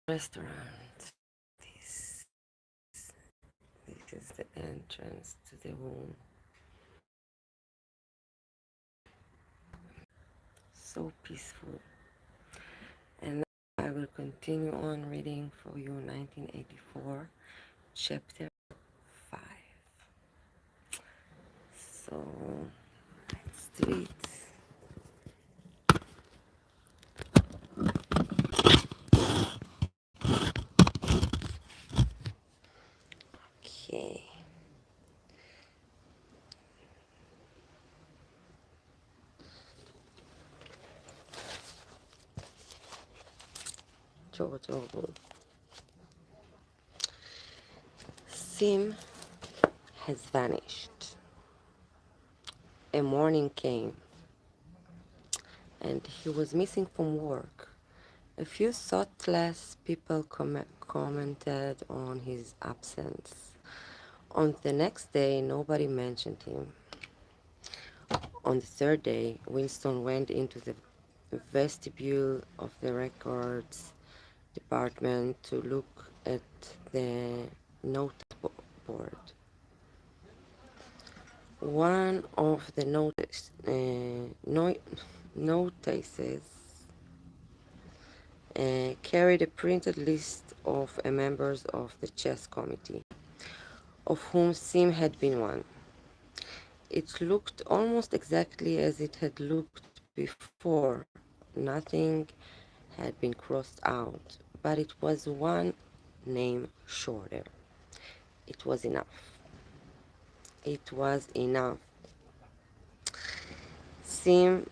Restaurant. This, this is the entrance to the room. So peaceful. And now I will continue on reading for you 1984, chapter 5. So let's do it. Okay. George Orwell. Sim has vanished. A morning came, and he was missing from work. A few thoughtless people commented on his absence. On the next day, nobody mentioned him. On the third day, Winston went into the vestibule of the records department to look at the noteboard. One of the notices carried a printed list of members of the chess committee, of whom Sim had been one. It looked almost exactly as it had looked before. Nothing had been crossed out, but it was one name shorter. It was enough. It was enough. Sim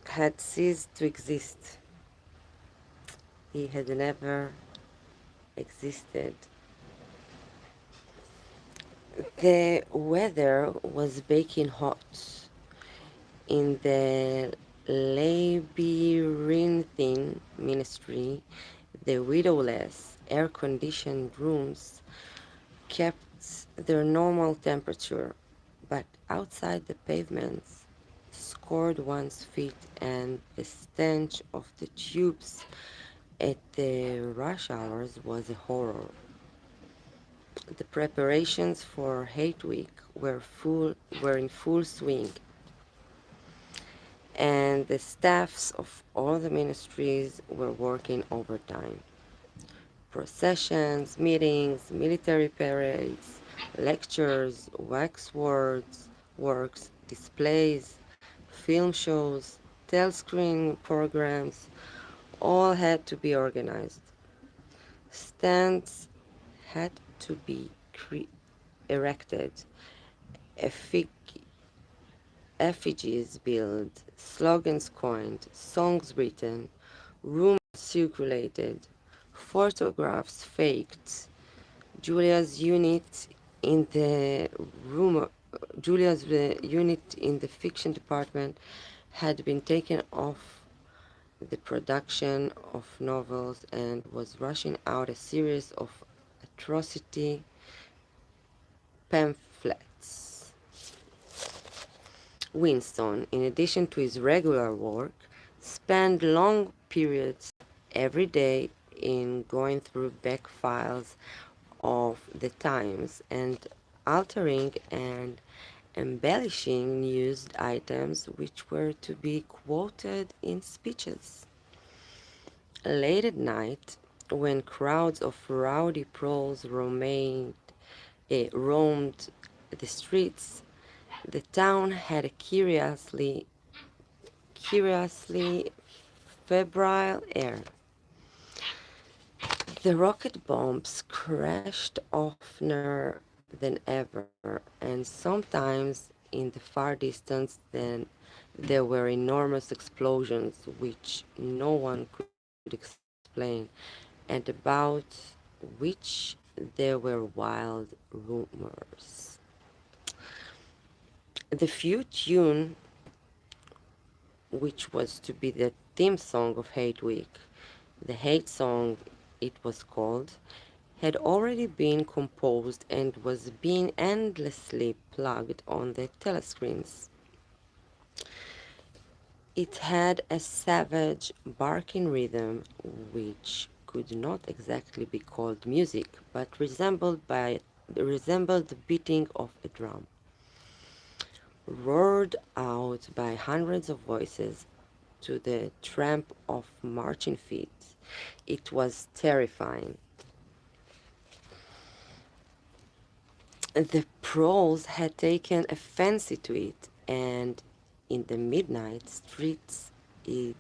had ceased to exist. He had never existed. The weather was baking hot. In the labyrinthine ministry, the windowless, air-conditioned rooms kept their normal temperature, but outside the pavements, scored one's feet, and the stench of the tubes at the rush hours was a horror. The preparations for Hate Week were in full swing, and the staffs of all the ministries were working overtime. Processions, meetings, military parades, lectures, works, displays, film shows, telescreen programs, all had to be organized. Stands had to be erected, effig- effigies built, slogans coined, songs written, rumors circulated, photographs faked. Julia's unit in the rumor, Julia's unit in the fiction department had been taken off the production of novels and was rushing out a series of atrocity pamphlets. Winston, in addition to his regular work, spent long periods every day in going through back files of the Times and altering and embellishing news items which were to be quoted in speeches. Late at night, when crowds of rowdy proles roamed the streets, the town had a curiously febrile air. The rocket bombs crashed oftener than ever, and sometimes in the far distance then there were enormous explosions which no one could explain, and about which there were wild rumors. The few tune, which was to be the theme song of Hate Week, the Hate Song it was called, had already been composed and was being endlessly plugged on the telescreens. It had a savage barking rhythm which could not exactly be called music, but resembled the beating of a drum, roared out by hundreds of voices to the tramp of marching feet. It was terrifying. The proles had taken a fancy to it, and in the midnight streets it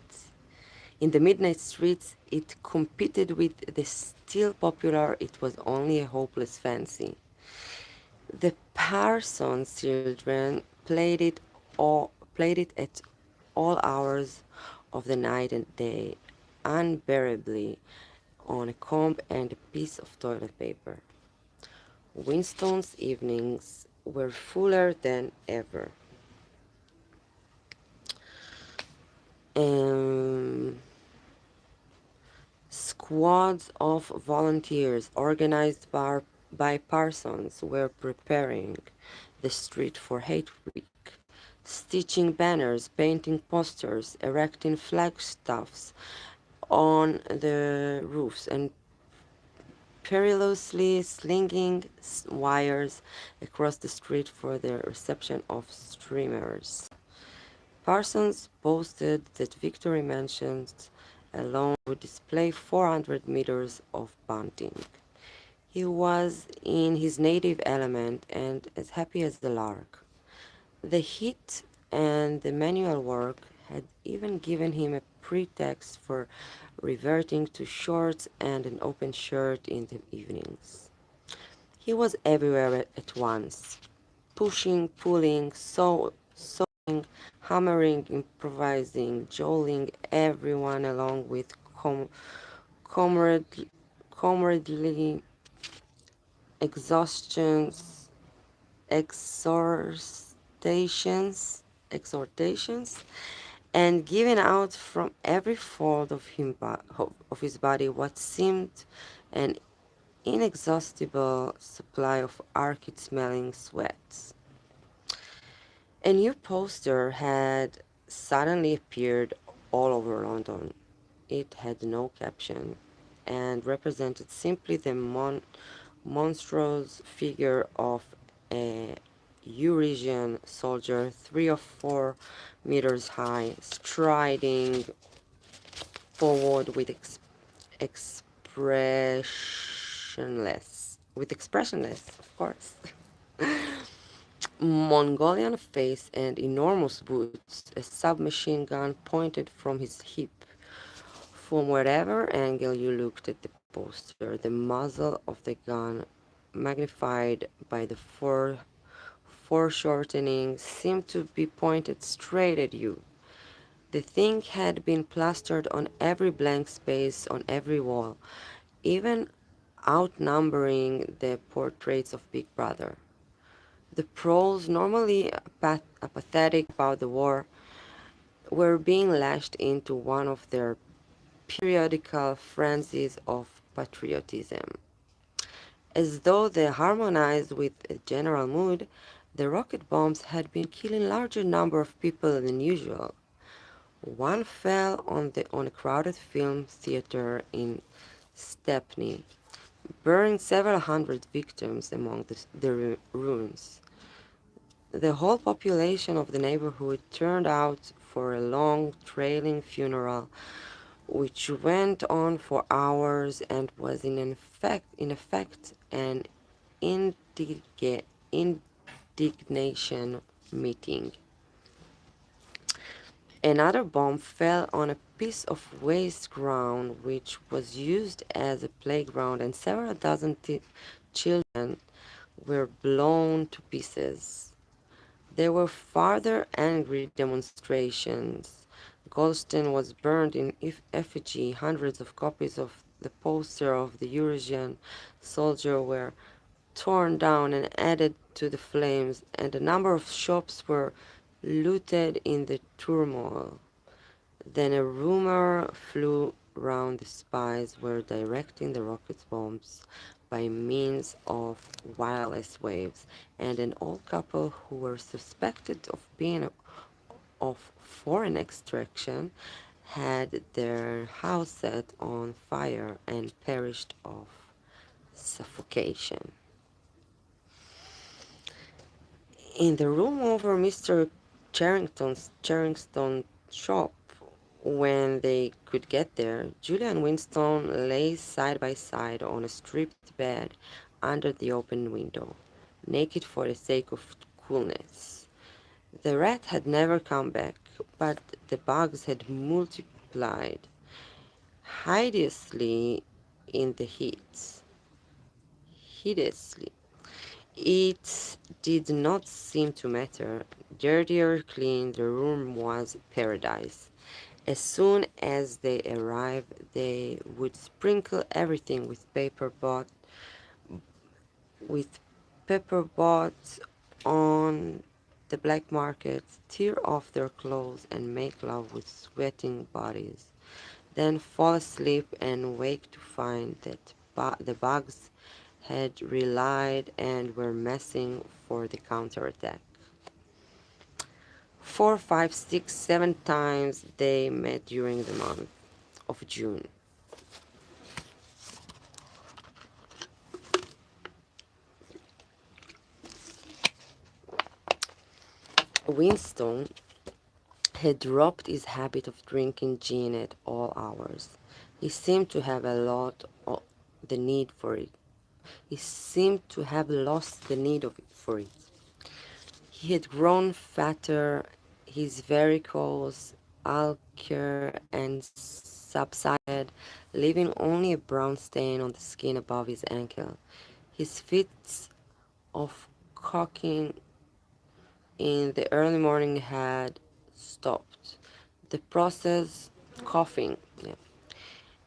it competed with the still popular It Was Only a Hopeless Fancy. The Parsons children played it at all hours of the night and day, unbearably, on a comb and a piece of toilet paper. Winston's evenings were fuller than ever. Um, Squads of volunteers organized by Parsons were preparing the street for Hate Week, stitching banners, painting posters, erecting flagstaffs on the roofs, and perilously slinging wires across the street for the reception of streamers. Parsons boasted that Victory Mansions alone would display 400 meters of bunting. He was in his native element and as happy as a lark. The heat and the manual work had even given him a pretext for reverting to shorts and an open shirt in the evenings. He was everywhere at once, pushing, pulling, sewing, hammering, improvising, jolting everyone along with comrade, comradely exhaustions, exhortations, and giving out from every fold of his body what seemed an inexhaustible supply of arched-smelling sweats. A new poster had suddenly appeared all over London. It had no caption and represented simply the monstrous figure of a Eurasian soldier, 3 or 4 meters high, striding forward expressionless, of course, Mongolian face and enormous boots, a submachine gun pointed from his hip. From whatever angle you looked at the poster, the muzzle of the gun, magnified by the foreshortening, seemed to be pointed straight at you. The thing had been plastered on every blank space on every wall, even outnumbering the portraits of Big Brother. The proles, normally apathetic about the war, were being lashed into one of their periodical frenzies of patriotism. As though they harmonized with a general mood, the rocket bombs had been killing larger number of people than usual. One fell on a crowded film theater in Stepney, burying several hundred victims among the ruins. The whole population of the neighborhood turned out for a long, trailing funeral, which went on for hours and was in effect an indignation meeting. Another bomb fell on a piece of waste ground which was used as a playground, and several dozen children were blown to pieces. There were further angry demonstrations. Goldstein was burned in effigy. Hundreds of copies of the poster of the Eurasian soldier were torn down and added to the flames, and a number of shops were looted in the turmoil. Then a rumor flew round the spies were directing the rocket bombs by means of wireless waves, and an old couple who were suspected of being of foreign extraction had their house set on fire and perished of suffocation. In the room over Mr. Charrington's shop, when they could get there, Julia and Winston lay side by side on a stripped bed under the open window, naked for the sake of coolness. The rat had never come back, but the bugs had multiplied hideously in the heat. Hideously. It did not seem to matter. Dirty or clean, the room was paradise. As soon as they arrived, they would sprinkle everything with pepper bought on the black market, tear off their clothes and make love with sweating bodies, then fall asleep and wake to find that the bugs had relied and were messing for the counterattack. 4, 5, 6, 7 times they met during the month of June. Winston had dropped his habit of drinking gin at all hours. He seemed to have a lot of the need for it. He seemed to have lost the need for it. He had grown fatter, his varicose ulcer and subsided, leaving only a brown stain on the skin above his ankle. His fits of coughing in the early morning had stopped. The process, coughing, yeah,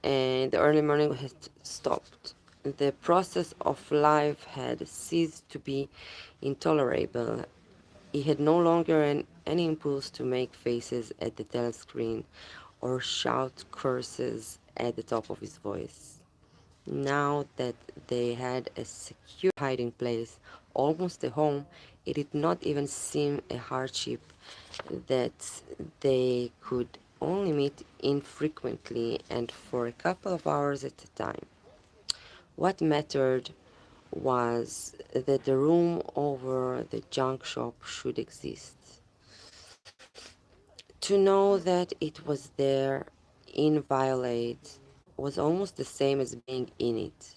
and the early morning had stopped. The process of life had ceased to be intolerable. He had no longer any impulse to make faces at the telescreen or shout curses at the top of his voice. Now that they had a secure hiding place, almost a home, it did not even seem a hardship that they could only meet infrequently and for a couple of hours at a time. What mattered was that the room over the junk shop should exist. To know that it was there, inviolate, was almost the same as being in it.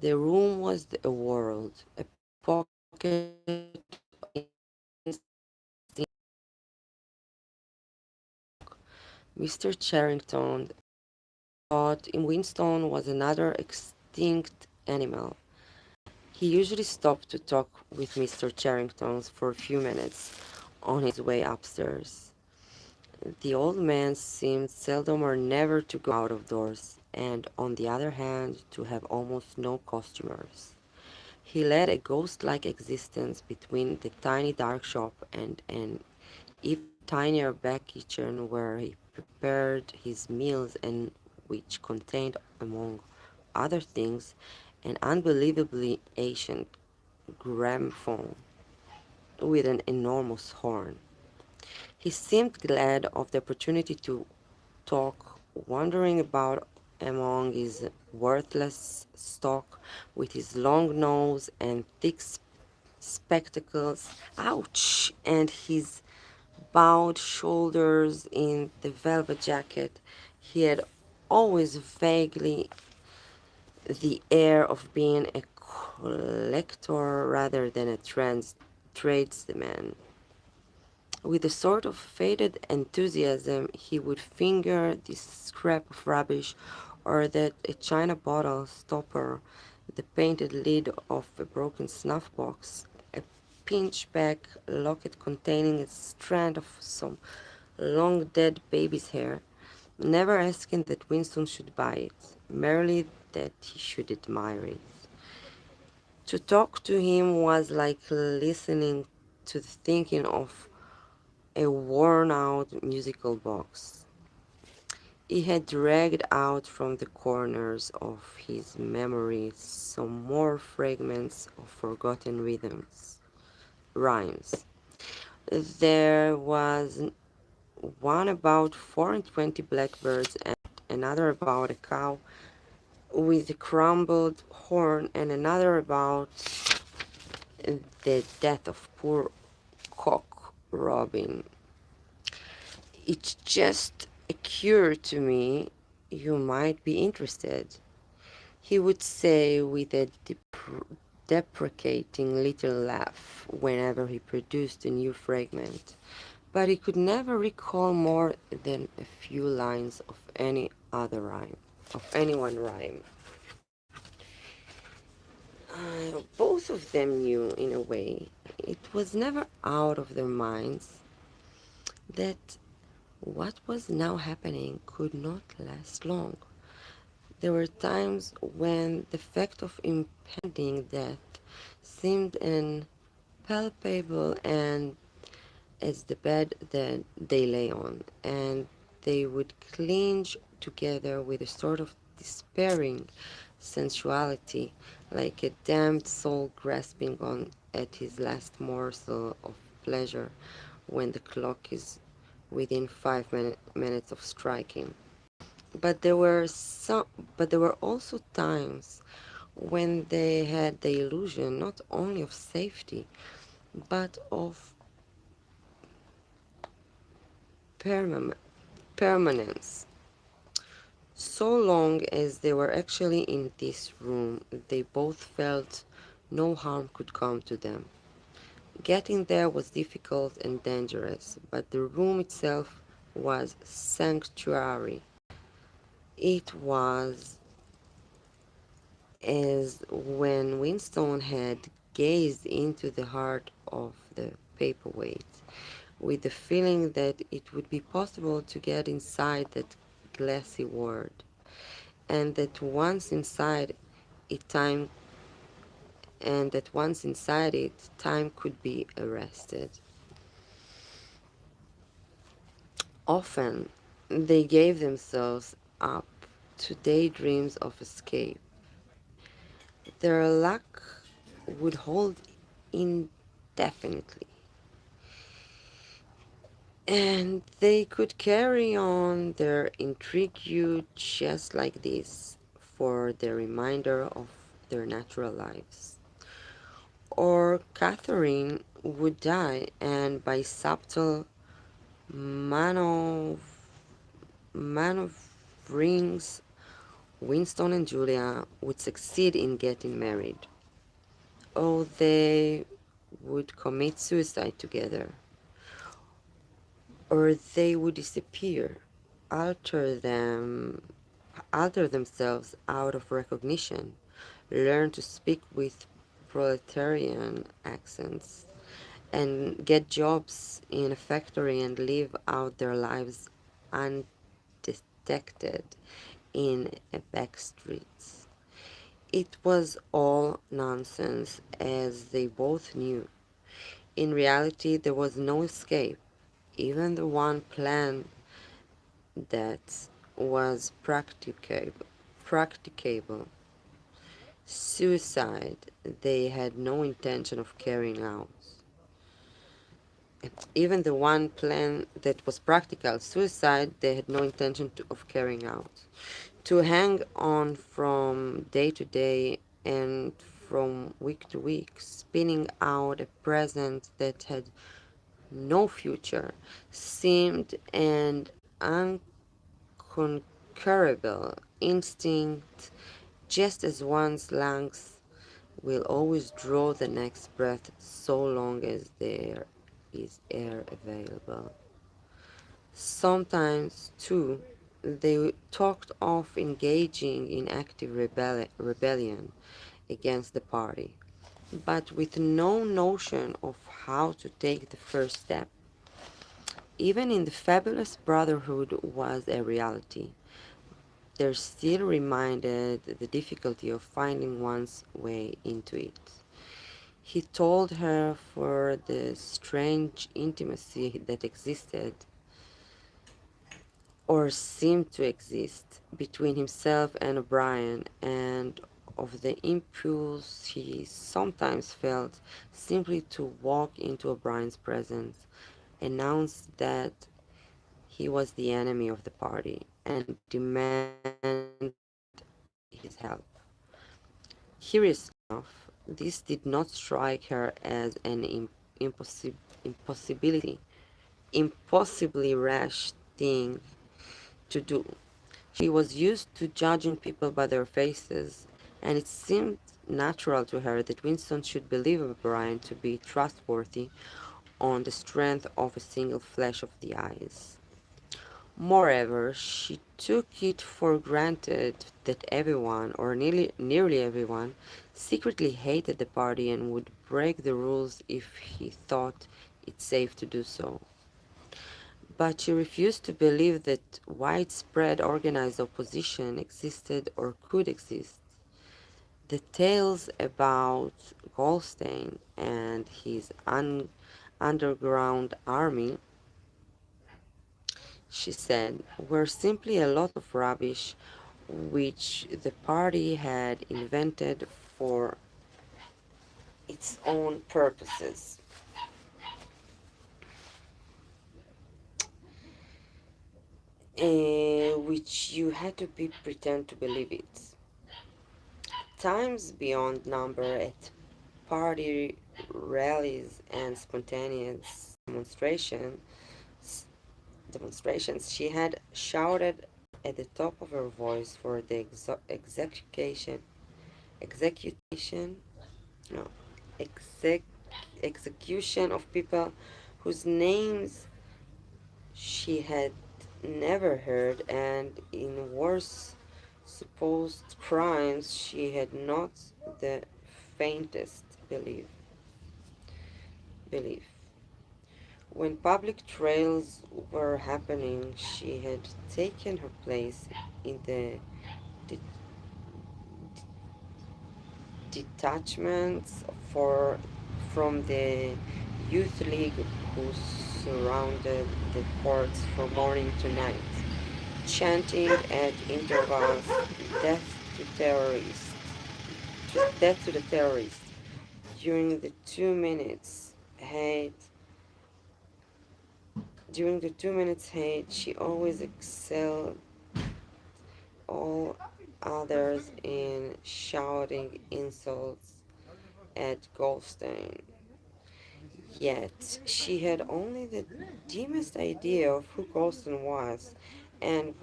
The room was a world, a pocket of instinct Mr. Charrington thought in Winston was another extinct animal. He usually stopped to talk with Mr. Charrington for a few minutes on his way upstairs. The old man seemed seldom or never to go out of doors, and on the other hand to have almost no customers. He led a ghost-like existence between the tiny dark shop and an even tinier back kitchen where he prepared his meals and which contained, among other things, an unbelievably ancient gramophone with an enormous horn. He seemed glad of the opportunity to talk, wandering about among his worthless stock with his long nose and thick spectacles, ouch, and his bowed shoulders in the velvet jacket. He had always vaguely the air of being a collector rather than a tradesman. With a sort of faded enthusiasm, he would finger this scrap of rubbish or that a china bottle stopper, the painted lid of a broken snuff box, a pinchback locket containing a strand of some long dead baby's hair, never asking that Winston should buy it, merely that he should admire it. To talk to him was like listening to the thinking of a worn-out musical box. He had dragged out from the corners of his memory some more fragments of forgotten rhymes. There was one about 420 blackbirds and another about a cow with a crumbled horn and another about the death of poor cock Robin. It just occurred to me you might be interested, he would say with a deprecating little laugh whenever he produced a new fragment, but he could never recall more than a few lines of any other rhyme, of any one rhyme. Both of them knew, in a way, it was never out of their minds that what was now happening could not last long. There were times when the fact of impending death seemed as palpable and as the bed that they lay on, and they would cling together with a sort of despairing sensuality, like a damned soul grasping on at his last morsel of pleasure when the clock is within 5 minutes of striking. But there were some, but there were also times when they had the illusion not only of safety, but of perma- permanence. So long as they were actually in this room, they both felt no harm could come to them. Getting there was difficult and dangerous, but the room itself was sanctuary. It was as when Winston had gazed into the heart of the paperweight, with the feeling that it would be possible to get inside that glassy world, and that once inside it time time could be arrested. Often they gave themselves up to daydreams of escape. Their luck would hold indefinitely, and they could carry on their intrigue just like this for the remainder of their natural lives. Or Catherine would die, and by subtle manov- maneuverings, Winston and Julia would succeed in getting married. Or they would commit suicide together, or they would disappear, alter them, alter themselves out of recognition, learn to speak with proletarian accents, and get jobs in a factory and live out their lives undetected in a back streets. It was all nonsense, as they both knew. In reality, there was no escape. Even the one plan that was practicable, suicide, they had no intention of carrying out. Even the one plan that was practical, suicide, they had no intention of carrying out. To hang on from day to day and from week to week, spinning out a present that had no future, seemed an unconquerable instinct, just as one's lungs will always draw the next breath so long as there is air available. Sometimes, too, they talked of engaging in active rebellion against the party, but with no notion of how to take the first step. Even in the fabulous brotherhood was a reality. There still reminded the difficulty of finding one's way into it. He told her for the strange intimacy that existed, or seemed to exist, between himself and O'Brien, and of the impulse he sometimes felt simply to walk into O'Brien's presence, announce that he was the enemy of the party and demanded his help. Curiously enough, this did not strike her as an impossibly rash thing to do. She was used to judging people by their faces, and it seemed natural to her that Winston should believe O'Brien to be trustworthy on the strength of a single flash of the eyes. Moreover, she took it for granted that everyone, or nearly everyone, secretly hated the party and would break the rules if he thought it safe to do so. But she refused to believe that widespread organized opposition existed or could exist. The tales about Goldstein and his underground army, she said, were simply a lot of rubbish which the party had invented for its own purposes, which you had to be pretend to believe it. Times beyond number at party rallies and spontaneous demonstrations, she had shouted at the top of her voice for the execution, no, exec, execution of people whose names she had never heard, and in worse supposed crimes she had not the faintest belief. When public trials were happening, she had taken her place in the de- detachments from the youth league who surrounded the courts from morning to night, chanting at intervals, "Death to terrorists! Death to the terrorists!" During the 2 minutes hate, she always excelled all others in shouting insults at Goldstein. Yet she had only the dimmest idea of who Goldstein was and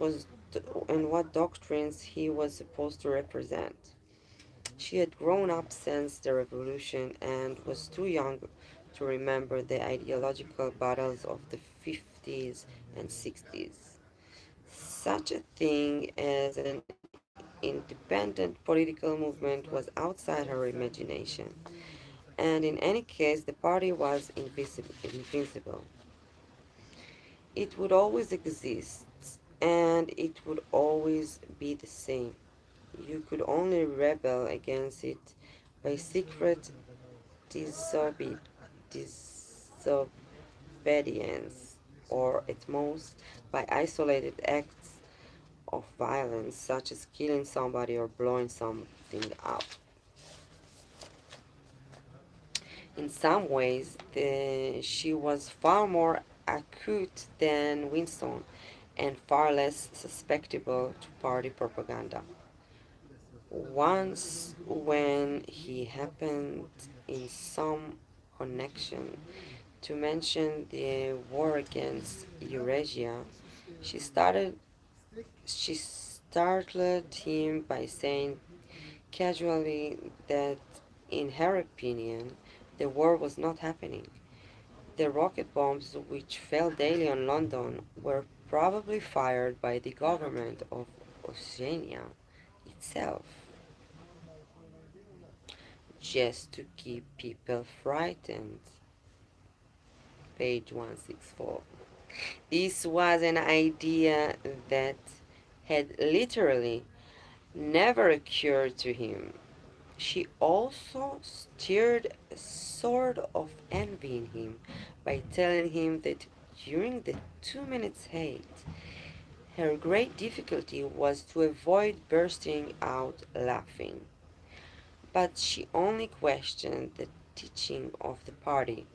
and what doctrines he was supposed to represent. She had grown up since the revolution and was too young to remember the ideological battles of the 50s and 60s. Such a thing as an independent political movement was outside her imagination, and in any case, the party was invincible. It would always exist, and it would always be the same. You could only rebel against it by secret disobe- disobedience, or at most by isolated acts of violence, such as killing somebody or blowing something up. In some ways, she was far more acute than Winston and far less susceptible to party propaganda. Once, when he happened in some connection to mention the war against Eurasia, she started she startled him by saying casually that, in her opinion, the war was not happening. The rocket bombs which fell daily on London were probably fired by the government of Oceania itself, just to keep people frightened. Page 164. This was an idea that had literally never occurred to him. She also stirred a sort of envy in him by telling him that during the 2 minutes hate, her great difficulty was to avoid bursting out laughing. But she only questioned the teaching of the party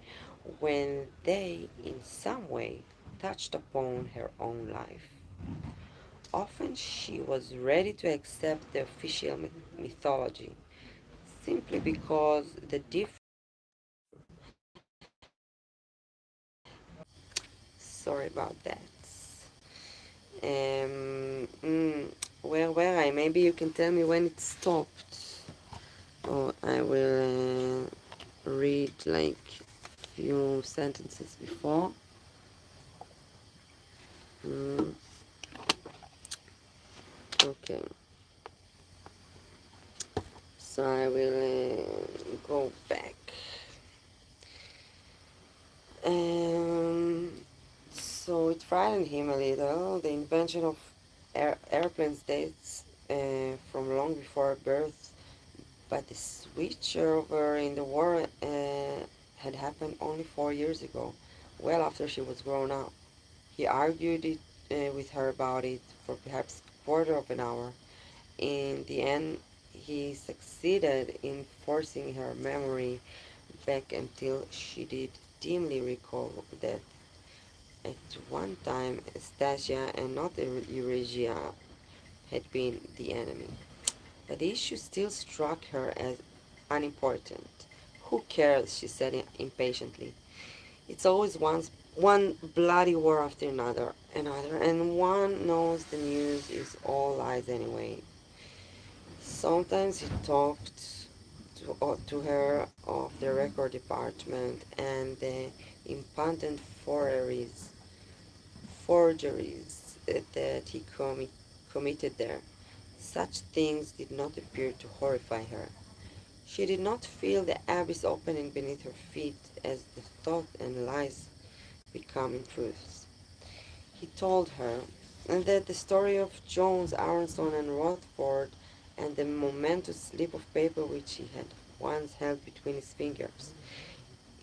when they, in some way, touched upon her own life. Often she was ready to accept the official mythology simply because the sorry about that. Um, mm, where were I? Maybe you can tell me when it stopped. Or I will read like few sentences before. Mm, okay, so I will go back. Um, so it frightened him a little. The invention of airplanes dates from long before birth, but the switch over in the war had happened only 4 years ago, well after she was grown up. He argued with her about it for perhaps a quarter of an hour. In the end, he succeeded in forcing her memory back until she did dimly recall that at one time Stasia and not Eurasia had been the enemy. But the issue still struck her as unimportant. Who cares, she said impatiently. It's always one bloody war after another, and one knows the news is all lies anyway. Sometimes he talked to her of the record department and the impudent forgeries that he committed there. Such things did not appear to horrify her. She did not feel the abyss opening beneath her feet as the thought and lies becoming truths. He told her and that the story of Jones, Aronson, and Rothford, and the momentous slip of paper which he had once held between his fingers.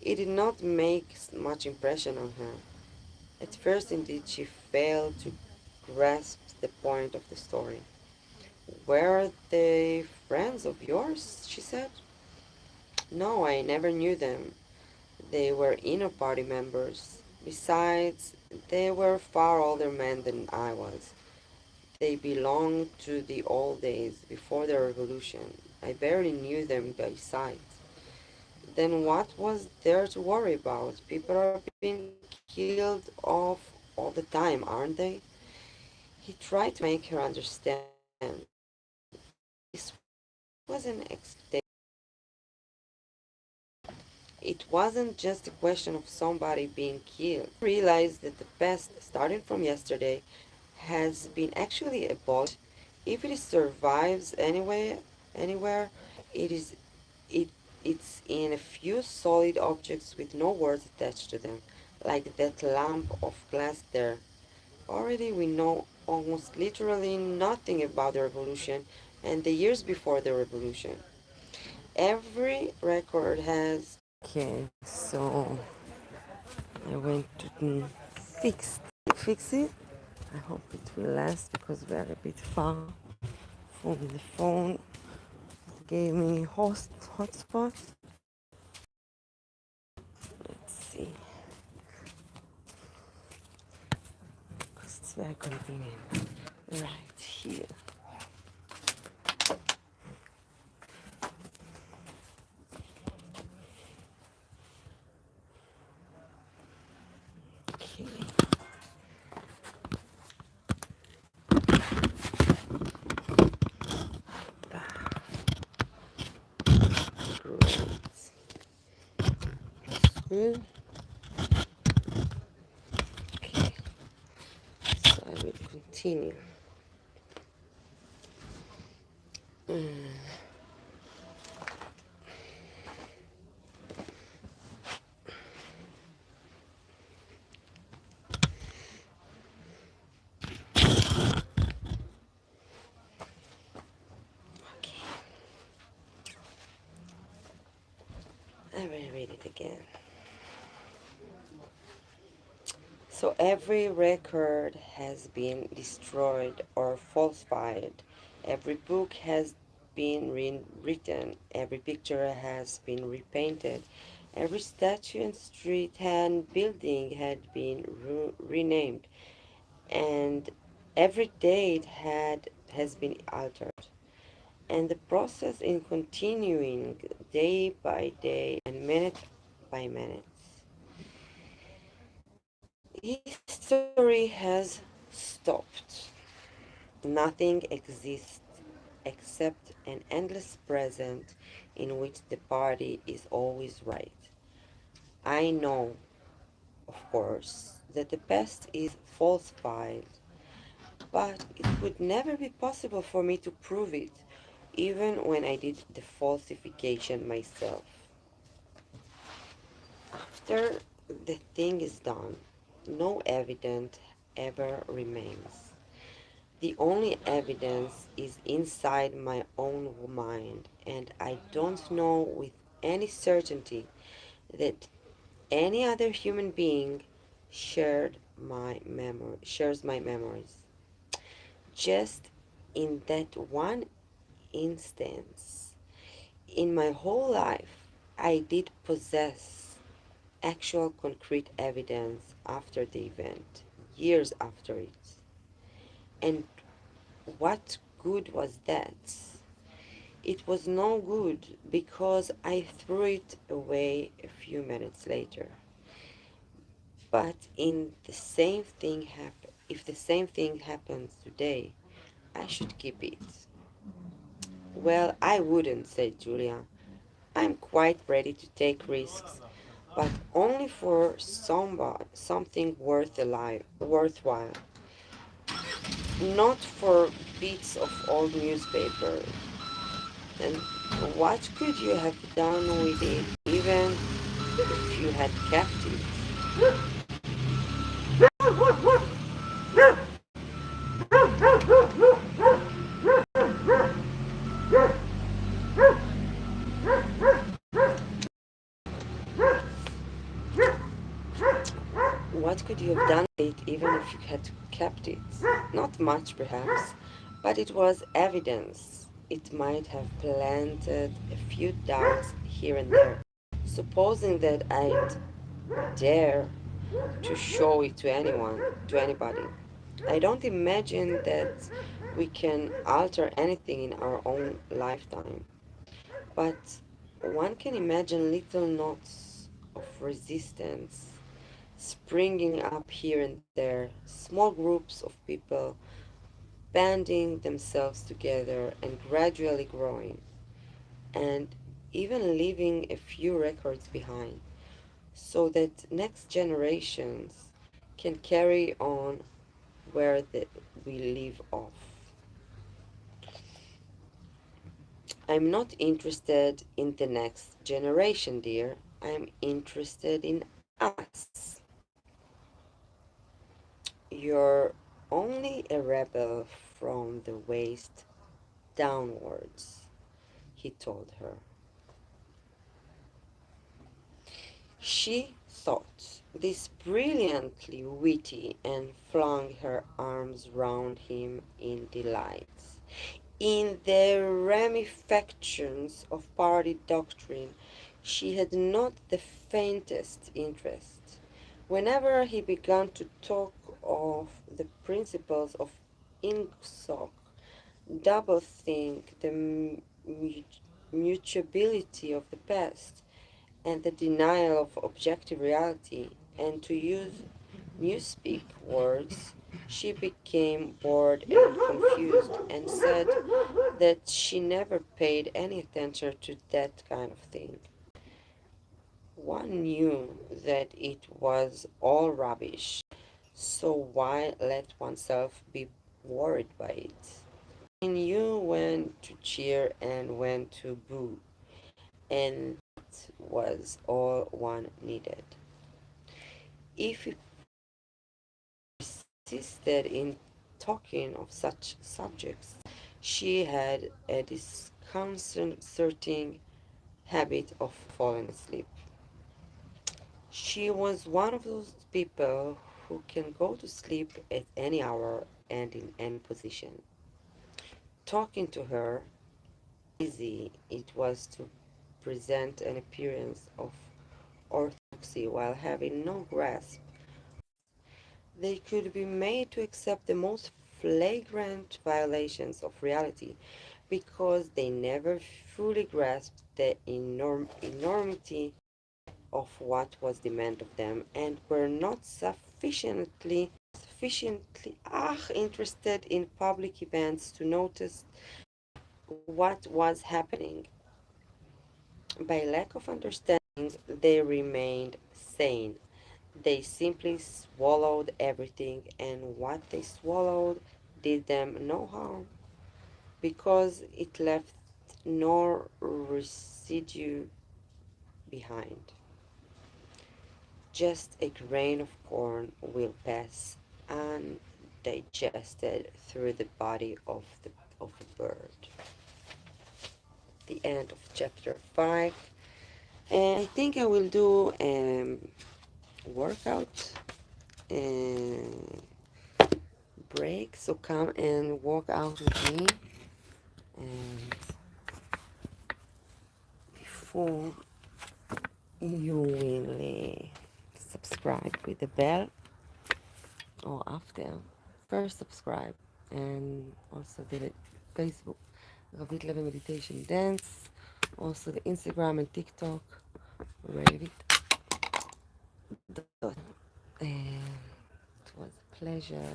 It did not make much impression on her. At first, indeed, she failed to grasp the point of the story. Were they friends of yours? She said. No, I never knew them. They were inner party members. Besides, they were far older men than I was. They belonged to the old days, before the revolution. I barely knew them by sight. Then what was there to worry about? People are being killed off all the time, aren't they? He tried to make her understand. This was an it wasn't just a question of somebody being killed. He realized that the past, starting from yesterday, has been actually abolished. If it survives anywhere, it is it it's in a few solid objects with no words attached to them, like that lump of glass there. Already we know almost literally nothing about the revolution and the years before the revolution. Every record has. Okay, so I went to fix it. I hope it will last because we are a bit far from the phone. It gave me hotspot. Let's see, because it's very convenient. Right here. Okay. Great. Good. Okay. So I will continue. Okay. I will read it again. So every record has been destroyed or falsified. Every book has been rewritten. Every picture has been repainted. Every statue and street and building had been renamed, and every date has been altered. And the process in continuing day by day and minute by minute. History has stopped. Nothing exists except an endless present in which the party is always right. I know, of course, that the past is falsified, but it would never be possible for me to prove it, even when I did the falsification myself. After the thing is done, no evidence ever remains. The only evidence is inside my own mind, and I don't know with any certainty that any other human being shares my memories. Just in that one instance, in my whole life, I did possess actual concrete evidence after the event, years after it. And what good was that? It was no good because I threw it away a few minutes later. But if the same thing happens today, I should keep it. Well, I wouldn't, said Julia. I'm quite ready to take risks, but only for something worthwhile, not for bits of old newspaper. And what could you have done with it, even if you had kept it? What could you have done with it, even if you had kept it? Not much, perhaps, but it was evidence. It might have planted a few doubts here and there. Supposing that I'd dare to show it to anybody. I don't imagine that we can alter anything in our own lifetime, but one can imagine little knots of resistance springing up here and there, small groups of people banding themselves together and gradually growing, and even leaving a few records behind, so that next generations can carry on we leave off. I'm not interested in the next generation, dear. I'm interested in us. You're only a rebel from the waist downwards, he told her. She thought this brilliantly witty and flung her arms round him in delight. In the ramifications of party doctrine, she had not the faintest interest. Whenever he began to talk of the principles of Ingsoc, doublethink, the mutability of the past, and the denial of objective reality, and to use newspeak words, she became bored and confused and said that she never paid any attention to that kind of thing. One knew that it was all rubbish, so why let oneself be worried by it? One knew when to cheer and when to boo, and that was all one needed. If he persisted in talking of such subjects, she had a disconcerting habit of falling asleep. She was one of those people who can go to sleep at any hour and in any position. Talking to her, easy it was to present an appearance of orthodoxy while having no grasp. They could be made to accept the most flagrant violations of reality because they never fully grasped the enormity of what was demanded of them and were not sufficiently interested in public events to notice what was happening. By lack of understanding, they remained sane. They simply swallowed everything, and what they swallowed did them no harm because it left no residue behind. Just a grain of corn will pass undigested through the body of a bird. The end of chapter 5. And I think I will do workout and break. So come and walk out with me. And before you will subscribe with the bell, or after, first subscribe, and also the Facebook, Ravit Levi Meditation Dance, also the Instagram and TikTok, Ravit. And it was a pleasure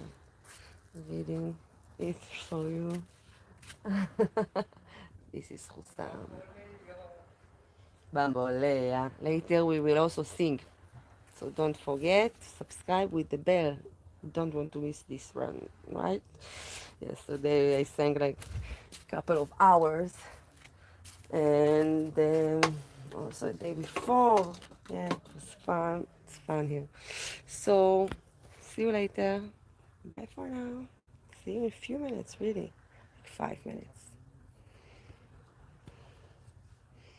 reading it for you. This is Hussam. Bambolea. Later we will also sing. So don't forget, subscribe with the bell. You don't want to miss this run, right? Yesterday I sang like a couple of hours. And also the day before. Yeah, it was fun. It's fun here. So see you later. Bye for now. See you in a few minutes, really. Like 5 minutes.